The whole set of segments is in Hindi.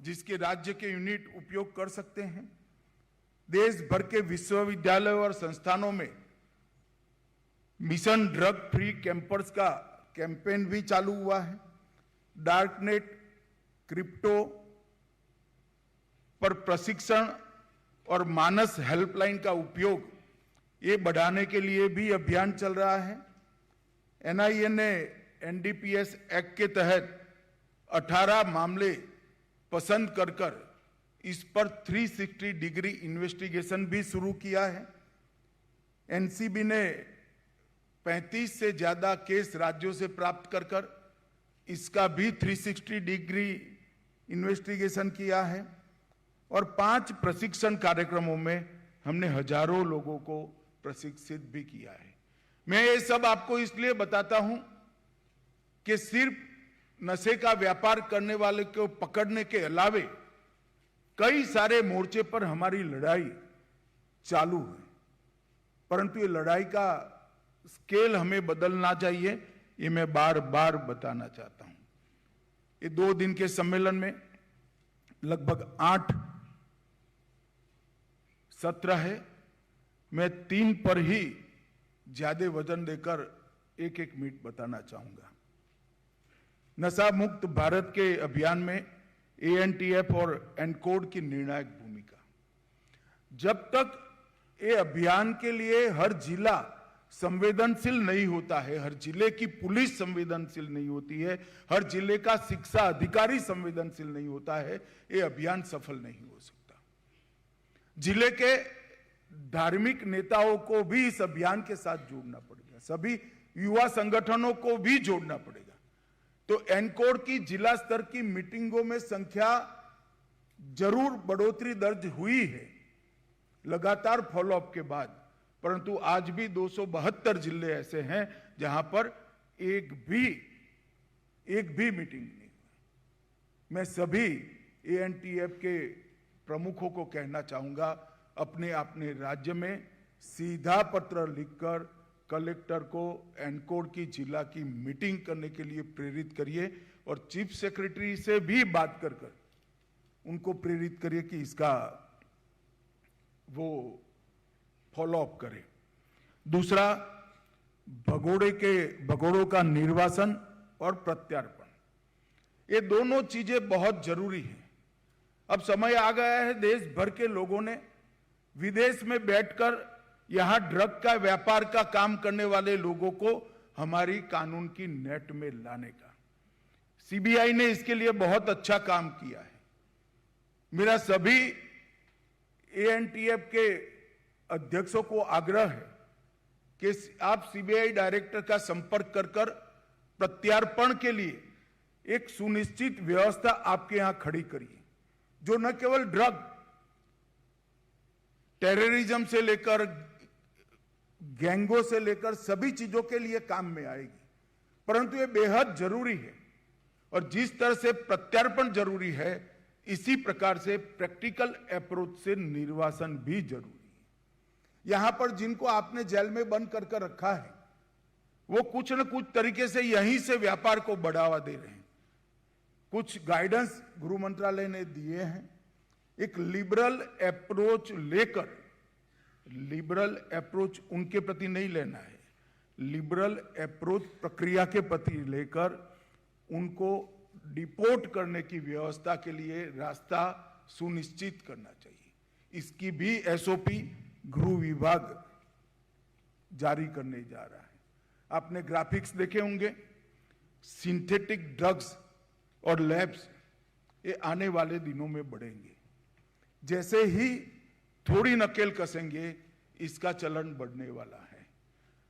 जिसके राज्य के यूनिट उपयोग कर सकते हैं। देश भर के विश्वविद्यालयों और संस्थानों में मिशन ड्रग फ्री कैंपस का कैंपेन भी चालू हुआ है। डार्कनेट, क्रिप्टो पर प्रशिक्षण और मानस हेल्पलाइन का उपयोग ये बढ़ाने के लिए भी अभियान चल रहा है। एनआईए ने एनडीपीएस एक्ट के तहत 18 मामले पसंद कर इस पर 360 डिग्री इन्वेस्टिगेशन भी शुरू किया है। एनसीबी ने 35 से ज्यादा केस राज्यों से प्राप्त कर इसका भी 360 डिग्री इन्वेस्टिगेशन किया है। और 5 प्रशिक्षण कार्यक्रमों में हमने हजारों लोगों को प्रशिक्षित भी किया है। मैं ये सब आपको इसलिए बताता हूं कि सिर्फ नशे का व्यापार करने वाले को पकड़ने के अलावे कई सारे मोर्चे पर हमारी लड़ाई चालू है, परंतु ये लड़ाई का स्केल हमें बदलना चाहिए, ये मैं बार बार बताना चाहता हूं। ये 2 दिन के सम्मेलन में लगभग 8 सत्र है। मैं 3 पर ही ज्यादा वजन देकर एक मिनट बताना चाहूंगा। नशा मुक्त भारत के अभियान में एएनटीएफ और एनकोड की निर्णायक भूमिका। जब तक ये अभियान के लिए हर जिला संवेदनशील नहीं होता है, हर जिले की पुलिस संवेदनशील नहीं होती है, हर जिले का शिक्षा अधिकारी संवेदनशील नहीं होता है, ये अभियान सफल नहीं हो सकता। जिले के धार्मिक नेताओं को भी इस अभियान के साथ जोड़ना पड़ेगा, सभी युवा संगठनों को भी जोड़ना पड़ेगा। तो एनकोड की जिला स्तर की मीटिंगों में संख्या जरूर बढ़ोतरी दर्ज हुई है लगातार फॉलोअप के बाद, परंतु आज भी 272 जिले ऐसे हैं जहां पर एक भी मीटिंग नहीं हुई। मैं सभी एएनटीएफ के प्रमुखों को कहना चाहूंगा, अपने अपने राज्य में सीधा पत्र लिखकर कलेक्टर को एनकोड की जिला की मीटिंग करने के लिए प्रेरित करिए और चीफ सेक्रेटरी से भी बात कर उनको प्रेरित करिए कि इसका वो फॉलोअप करे। दूसरा, भगोड़ों का निर्वासन और प्रत्यार्पण, ये दोनों चीजें बहुत जरूरी हैं। अब समय आ गया है देश भर के लोगों ने विदेश में बैठकर यहां ड्रग का व्यापार का काम करने वाले लोगों को हमारी कानून की नेट में लाने का। सीबीआई ने इसके लिए बहुत अच्छा काम किया है। मेरा सभी एएनटीएफ के अध्यक्षों को आग्रह है कि आप सीबीआई डायरेक्टर का संपर्क कर प्रत्यार्पण के लिए एक सुनिश्चित व्यवस्था आपके यहां खड़ी करिए, जो न केवल ड्रग, टेररिज्म से लेकर गैंगों से लेकर सभी चीजों के लिए काम में आएगी, परंतु ये बेहद जरूरी है। और जिस तरह से प्रत्यार्पण जरूरी है, इसी प्रकार से प्रैक्टिकल अप्रोच से निर्वासन भी जरूरी है। यहां पर जिनको आपने जेल में बंद कर रखा है, वो कुछ न कुछ तरीके से यहीं से व्यापार को बढ़ावा दे रहे हैं। कुछ गाइडेंस गृह मंत्रालय ने दिए हैं। एक लिबरल अप्रोच लेकर, लिबरल अप्रोच उनके प्रति नहीं लेना है, लिबरल अप्रोच प्रक्रिया के प्रति लेकर उनको डिपोर्ट करने की व्यवस्था के लिए रास्ता सुनिश्चित करना चाहिए। इसकी भी एसओपी गृह विभाग जारी करने जा रहा है। आपने ग्राफिक्स देखे होंगे, सिंथेटिक ड्रग्स और लैब्स ये आने वाले दिनों में बढ़ेंगे। जैसे ही थोड़ी नकेल कसेंगे, इसका चलन बढ़ने वाला है।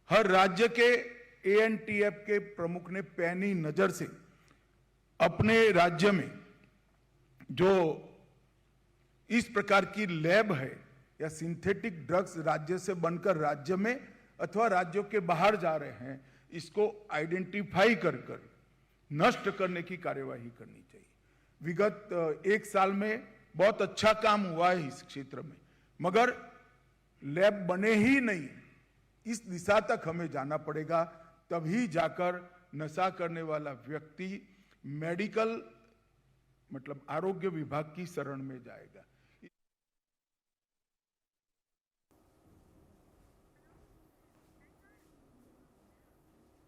हर राज्य के एएनटीएफ के प्रमुख ने पैनी नजर से अपने राज्य में जो इस प्रकार की लैब है या सिंथेटिक ड्रग्स राज्य से बनकर राज्य में अथवा राज्यों के बाहर जा रहे हैं, इसको आइडेंटिफाई कर नष्ट करने की कार्यवाही करनी चाहिए। विगत 1 साल में बहुत अच्छा काम हुआ है इस क्षेत्र में, मगर लैब बने ही नहीं। इस दिशा तक हमें जाना पड़ेगा, तभी जाकर नशा करने वाला व्यक्ति मेडिकल मतलब आरोग्य विभाग की शरण में जाएगा।